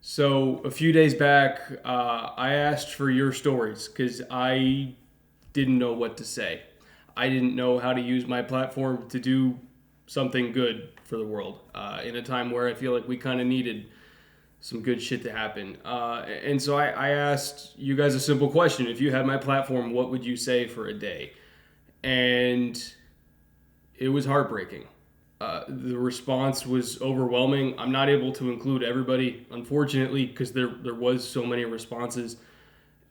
So a few days back, I asked for your stories because I didn't know what to say. I didn't know how to use my platform to do something good for the world in a time where I feel like we kind of needed some good shit to happen. And so I asked you guys a simple question. If you had my platform, what would you say for a day? And it was heartbreaking. The response was overwhelming. I'm not able to include everybody, unfortunately, because there was so many responses.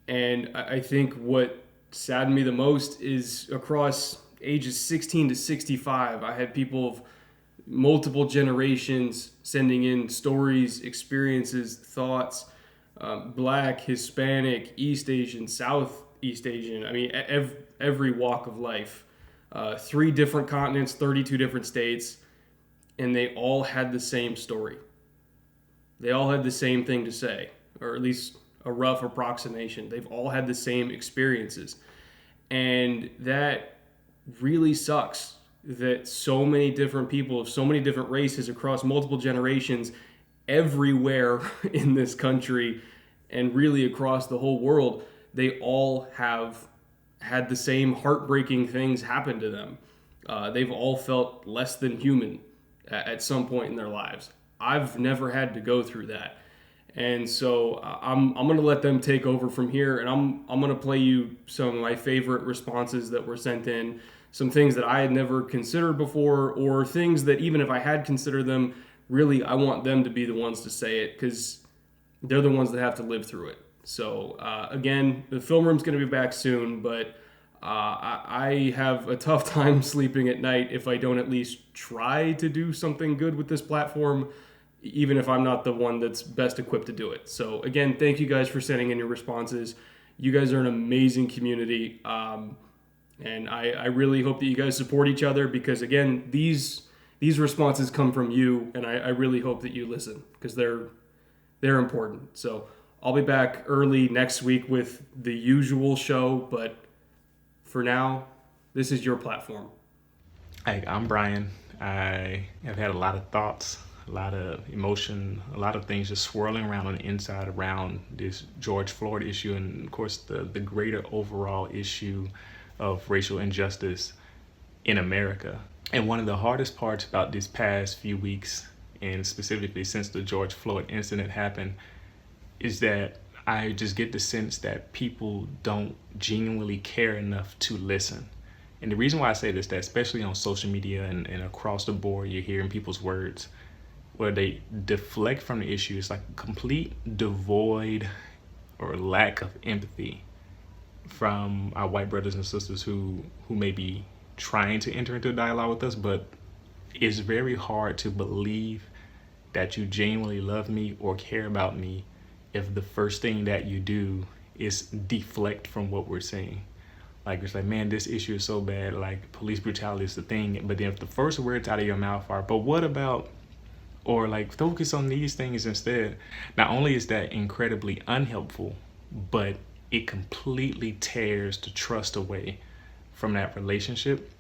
And I think what saddened me the most is across ages 16 to 65, I had people of multiple generations sending in stories, experiences, thoughts. Black, Hispanic, East Asian, Southeast Asian. I mean, every walk of life. Three different continents, 32 different states, and they all had the same story. They all had the same thing to say, or at least a rough approximation. They've all had the same experiences. And that really sucks that so many different people of so many different races across multiple generations everywhere in this country and really across the whole world, they all have had the same heartbreaking things happen to them. They've all felt less than human at some point in their lives. I've never had to go through that. And so I'm going to let them take over from here, and I'm going to play you some of my favorite responses that were sent in, some things that I had never considered before, or things that even if I had considered them, really I want them to be the ones to say it because they're the ones that have to live through it. So again, the film room's going to be back soon, but I have a tough time sleeping at night if I don't at least try to do something good with this platform, even if I'm not the one that's best equipped to do it. So again, thank you guys for sending in your responses. You guys are an amazing community, and I really hope that you guys support each other because again, these responses come from you, and I really hope that you listen because they're important. So I'll be back early next week with the usual show, but for now, this is your platform. Hey, I'm Brian. I have had a lot of thoughts, a lot of emotion, a lot of things just swirling around on the inside around this George Floyd issue and, of course, the greater overall issue of racial injustice in America. And one of the hardest parts about these past few weeks, and specifically since the George Floyd incident happened, is that I just get the sense that people don't genuinely care enough to listen. And the reason why I say this, that especially on social media and across the board, you're hearing people's words where they deflect from the issue. It's like complete devoid or lack of empathy from our white brothers and sisters who may be trying to enter into a dialogue with us, but it's very hard to believe that you genuinely love me or care about me if the first thing that you do is deflect from what we're saying. Like, it's like, man, this issue is so bad, like police brutality is the thing, but then if the first words out of your mouth are, but what about, or like focus on these things instead, not only is that incredibly unhelpful, but it completely tears the trust away from that relationship,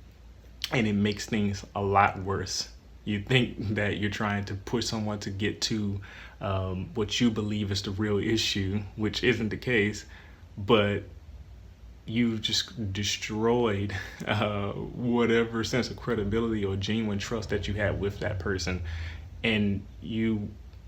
and it makes things a lot worse. You think that you're trying to push someone to get to what you believe is the real issue, which isn't the case, but you've just destroyed whatever sense of credibility or genuine trust that you had with that person. And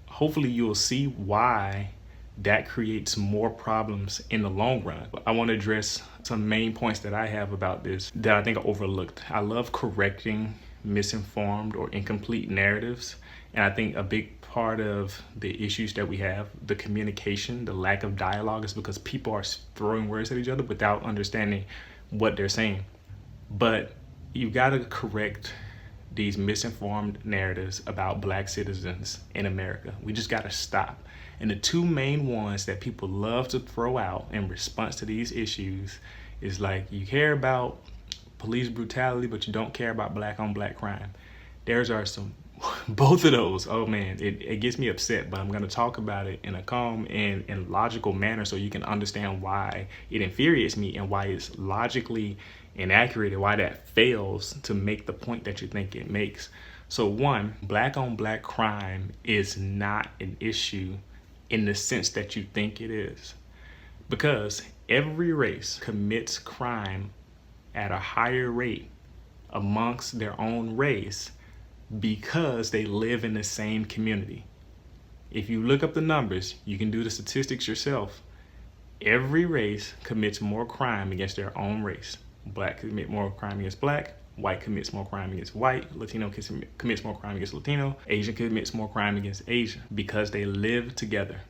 hopefully you'll see why that creates more problems in the long run. I want to address some main points that I have about this that I think are overlooked. I love correcting misinformed or incomplete narratives. And I think a big part of the issues that we have, the communication, the lack of dialogue, is because people are throwing words at each other without understanding what they're saying. But you've got to correct these misinformed narratives about Black citizens in America. We just got to stop. And the two main ones that people love to throw out in response to these issues is like, you care about police brutality, but you don't care about Black on Black crime. There's are some, both of those, oh man, it gets me upset, but I'm going to talk about it in a calm and logical manner so you can understand why it infuriates me and why it's logically inaccurate and why that fails to make the point that you think it makes. So one, Black on Black crime is not an issue in the sense that you think it is. Because every race commits crime at a higher rate amongst their own race because they live in the same community. If you look up the numbers, you can do the statistics yourself. Every race commits more crime against their own race. Black commit more crime against black, white commits more crime against white, Latino commits more crime against Latino, Asian commits more crime against Asian because they live together.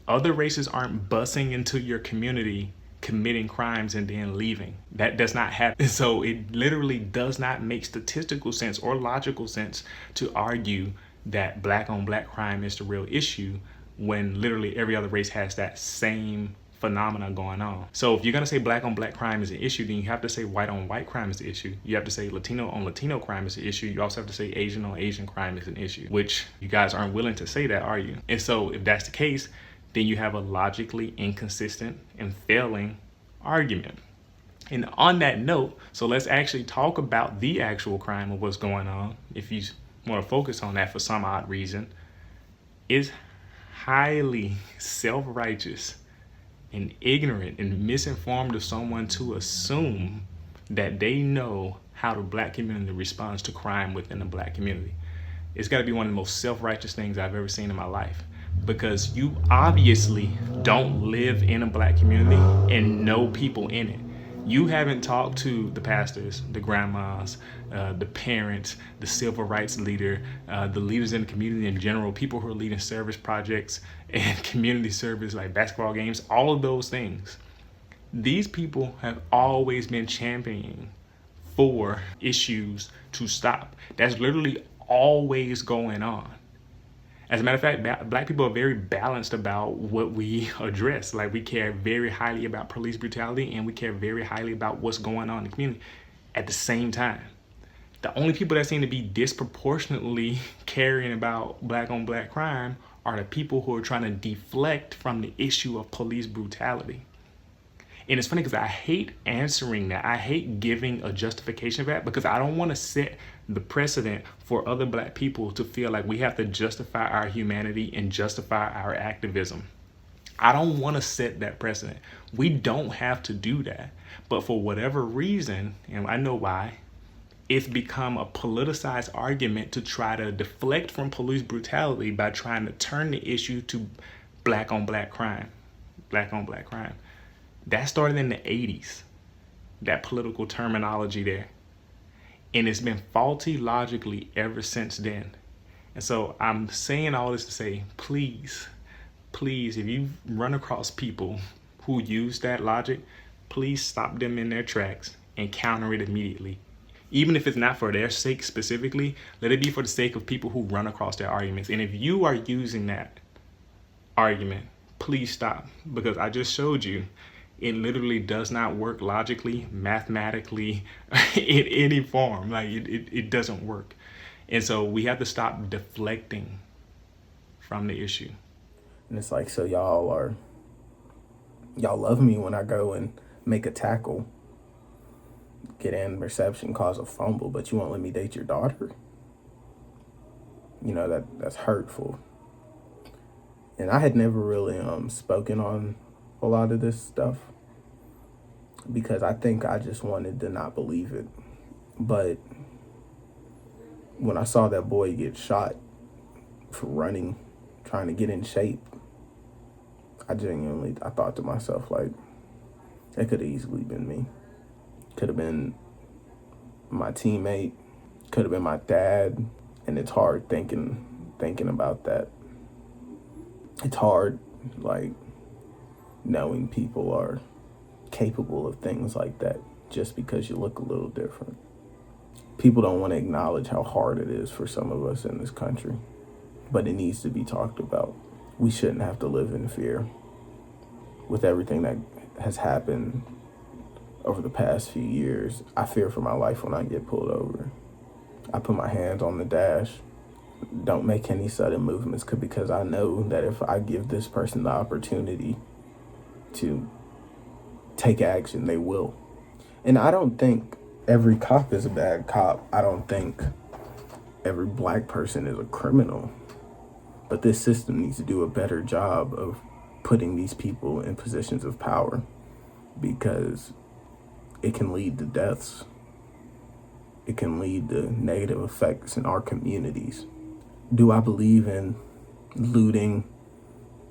Other races aren't busing into your community, committing crimes and then leaving. That does not happen. So it literally does not make statistical sense or logical sense to argue that black on black crime is the real issue when literally every other race has that same phenomena going on. So if you're going to say black on black crime is an issue, then you have to say white on white crime is an issue. You have to say Latino on Latino crime is an issue. You also have to say Asian on Asian crime is an issue, which you guys aren't willing to say that, are you? And so if that's the case, then you have a logically inconsistent and failing argument. And on that note, so let's actually talk about the actual crime of what's going on. If you want to focus on that for some odd reason, is highly self-righteous and ignorant and misinformed of someone to assume that they know how the black community responds to crime within the black community. It's got to be one of the most self-righteous things I've ever seen in my life, because you obviously don't live in a black community and know people in it. You haven't talked to the pastors, the grandmas, the parents, the civil rights leader, the leaders in the community in general, people who are leading service projects and community service like basketball games, all of those things. These people have always been championing for issues to stop. That's literally always going on. As a matter of fact, black people are very balanced about what we address. Like, we care very highly about police brutality and we care very highly about what's going on in the community at the same time. The only people that seem to be disproportionately caring about black on black crime are the people who are trying to deflect from the issue of police brutality. And it's funny because I hate answering that. I hate giving a justification for that because I don't want to set the precedent for other black people to feel like we have to justify our humanity and justify our activism. I don't want to set that precedent. We don't have to do that. But for whatever reason, and I know why, it's become a politicized argument to try to deflect from police brutality by trying to turn the issue to black on black crime. Black on black crime. That started in the 80s, that political terminology there. And it's been faulty logically ever since then. And so I'm saying all this to say, please, if you run across people who use that logic, please stop them in their tracks and counter it immediately. Even if it's not for their sake specifically, let it be for the sake of people who run across their arguments. And if you are using that argument, please stop, because I just showed you it literally does not work logically, mathematically, in any form. Like it doesn't work. And so we have to stop deflecting from the issue. And it's like, so y'all love me when I go and make a tackle, get an interception, cause a fumble, but you won't let me date your daughter? You know, that's hurtful. And I had never really spoken on a lot of this stuff because I think I just wanted to not believe it. But when I saw that boy get shot for running, trying to get in shape, I thought to myself, like, it could have easily been me. Could have been my teammate, could have been my dad. And it's hard thinking about that. It's hard, like, knowing people are capable of things like that just because you look a little different. People don't want to acknowledge how hard it is for some of us in this country, but it needs to be talked about. We shouldn't have to live in fear. With everything that has happened over the past few years, I fear for my life when I get pulled over. I put my hands on the dash. Don't make any sudden movements because I know that if I give this person the opportunity to take action, they will. And I don't think every cop is a bad cop. I don't think every black person is a criminal. But this system needs to do a better job of putting these people in positions of power, because it can lead to deaths. It can lead to negative effects in our communities. Do I believe in looting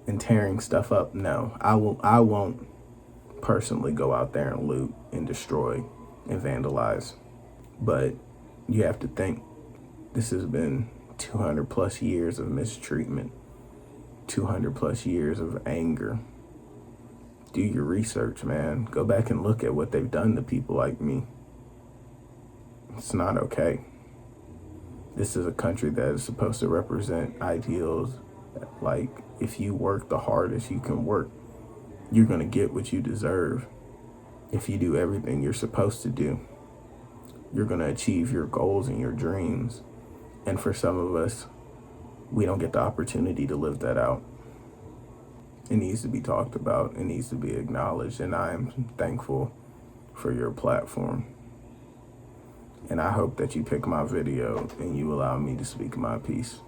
and tearing stuff up? No. I won't personally go out there and loot and destroy and vandalize. But you have to think, this has been 200 plus years of mistreatment, 200 plus years of anger. Do your research, man. Go back and look at what they've done to people like me. It's not okay. This is a country that is supposed to represent ideals like, if you work the hardest you can work, you're going to get what you deserve. If you do everything you're supposed to do, you're going to achieve your goals and your dreams. And for some of us, we don't get the opportunity to live that out. It needs to be talked about. It needs to be acknowledged. And I am thankful for your platform. And I hope that you pick my video and you allow me to speak my piece.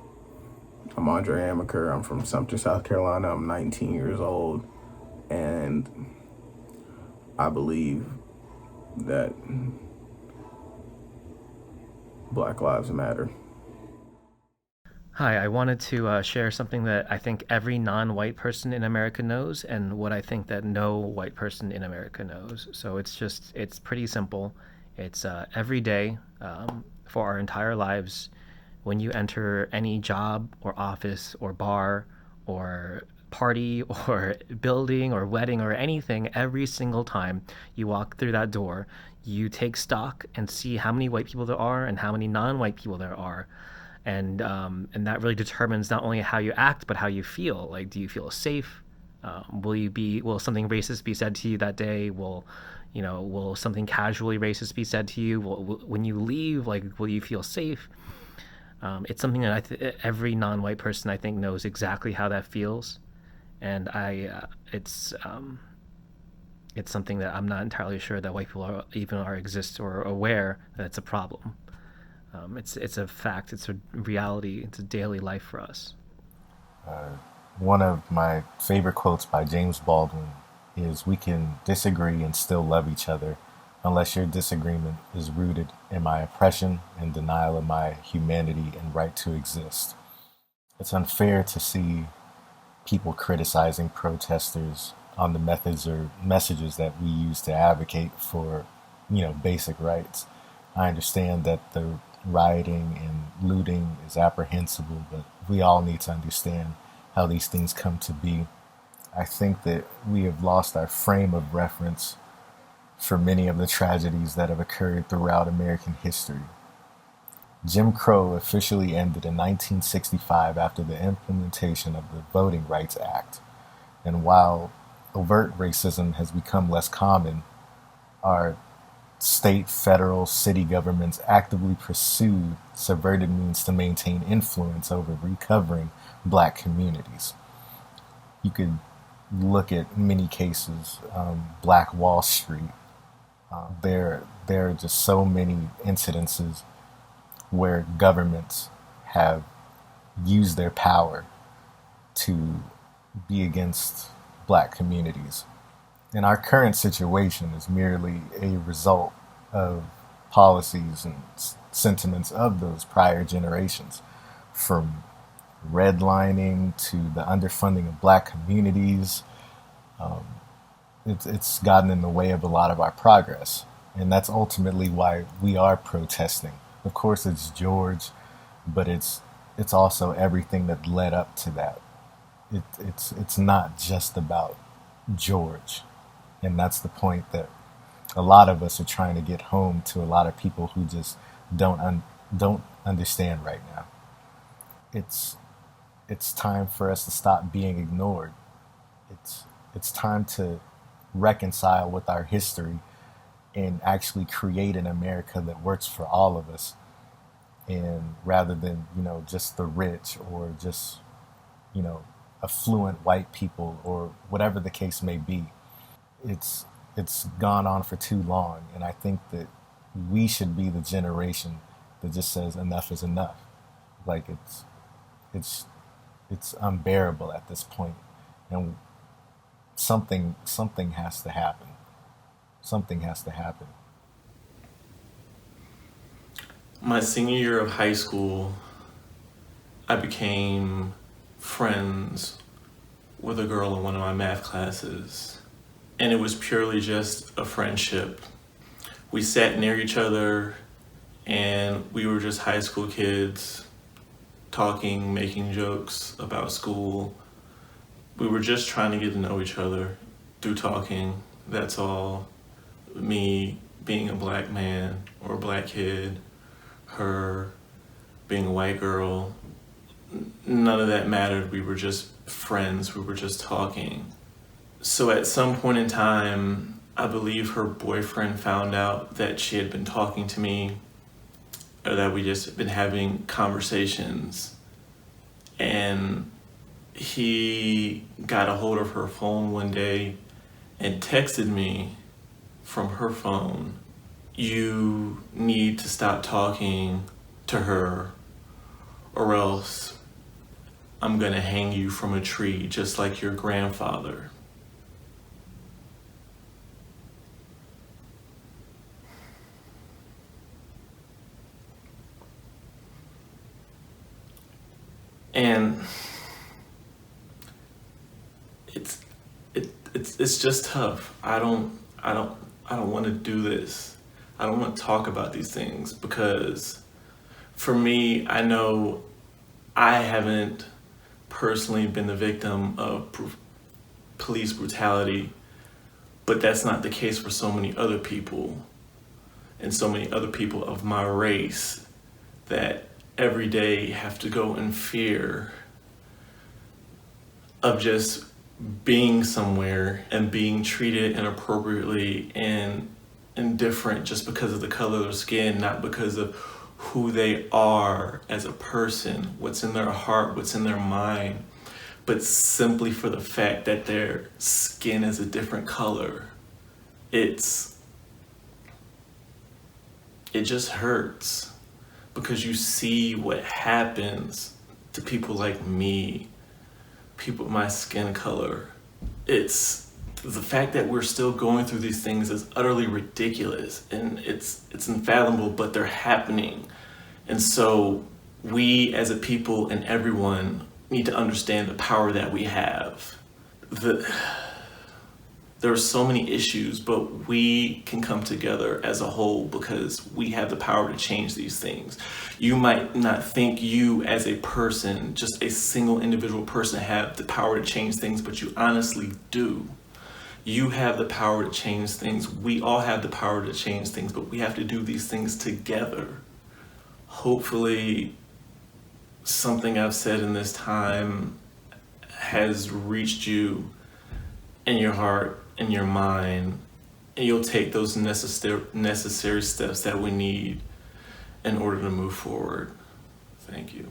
I'm Andre Amaker. I'm from Sumter, South Carolina. I'm 19 years old. And I believe that Black Lives Matter. Hi, I wanted to share something that I think every non-white person in America knows, and what I think that no white person in America knows. So it's pretty simple. It's every day for our entire lives, when you enter any job or office or bar or party or building or wedding or anything, every single time you walk through that door, you take stock and see how many white people there are and how many non-white people there are. And that really determines not only how you act, but how you feel. Like, do you feel safe? Will something racist be said to you that day? Will something casually racist be said to you? When you leave, like, will you feel safe? It's something that every non-white person, I think, knows exactly how that feels. And it's something that I'm not entirely sure that white people exist or aware that it's a problem. It's a fact. It's a reality. It's a daily life for us. One of my favorite quotes by James Baldwin is, "We can disagree and still love each other unless your disagreement is rooted in my oppression and denial of my humanity and right to exist." It's unfair to see people criticizing protesters on the methods or messages that we use to advocate for, basic rights. I understand that the rioting and looting is apprehensible, but we all need to understand how these things come to be. I think that we have lost our frame of reference for many of the tragedies that have occurred throughout American history. Jim Crow officially ended in 1965 after the implementation of the Voting Rights Act. And while overt racism has become less common, our state, federal, city governments actively pursue subverted means to maintain influence over recovering black communities. You could look at many cases, Black Wall Street. There are just so many incidences where governments have used their power to be against black communities. And our current situation is merely a result of policies and sentiments of those prior generations, from redlining to the underfunding of black communities. It's gotten in the way of a lot of our progress. And that's ultimately why we are protesting. Of course, it's George, but it's also everything that led up to that. It's not just about George. And that's the point that a lot of us are trying to get home to a lot of people who just don't understand right now. It's time for us to stop being ignored. It's time to reconcile with our history and actually create an America that works for all of us, and rather than just the rich or just affluent white people or whatever the case may be. It's gone on for too long, and I think that we should be the generation that just says enough is enough. Like it's It's unbearable at this point, and something has to happen. Something has to happen. My senior year of high school, I became friends with a girl in one of my math classes, and it was purely just a friendship. We sat near each other, and we were just high school kids talking, making jokes about school. We were just trying to get to know each other through talking, that's all. Me being a black man or a black kid, her being a white girl, none of that mattered. We were just friends, we were just talking. So at some point in time, I believe her boyfriend found out that she had been talking to me, or that we just been having conversations, and he got a hold of her phone one day and texted me from her phone, "You need to stop talking to her, or else I'm gonna hang you from a tree just like your grandfather." And it's just tough. I don't want to do this. I don't want to talk about these things, because for me, I know I haven't personally been the victim of police brutality, but that's not the case for so many other people, and so many other people of my race that every day have to go in fear of just being somewhere and being treated inappropriately and indifferent just because of the color of their skin, not because of who they are as a person, what's in their heart, what's in their mind, but simply for the fact that their skin is a different color. It just hurts, because you see what happens to people like me, people with my skin color. It's the fact that we're still going through these things is utterly ridiculous, and it's unfathomable, but they're happening. And so we as a people and everyone need to understand the power that we have. There are so many issues, but we can come together as a whole because we have the power to change these things. You might not think you as a person, just a single individual person, have the power to change things, but you honestly do. You have the power to change things. We all have the power to change things, but we have to do these things together. Hopefully, something I've said in this time has reached you in your heart, in your mind, and you'll take those necessary steps that we need in order to move forward. Thank you.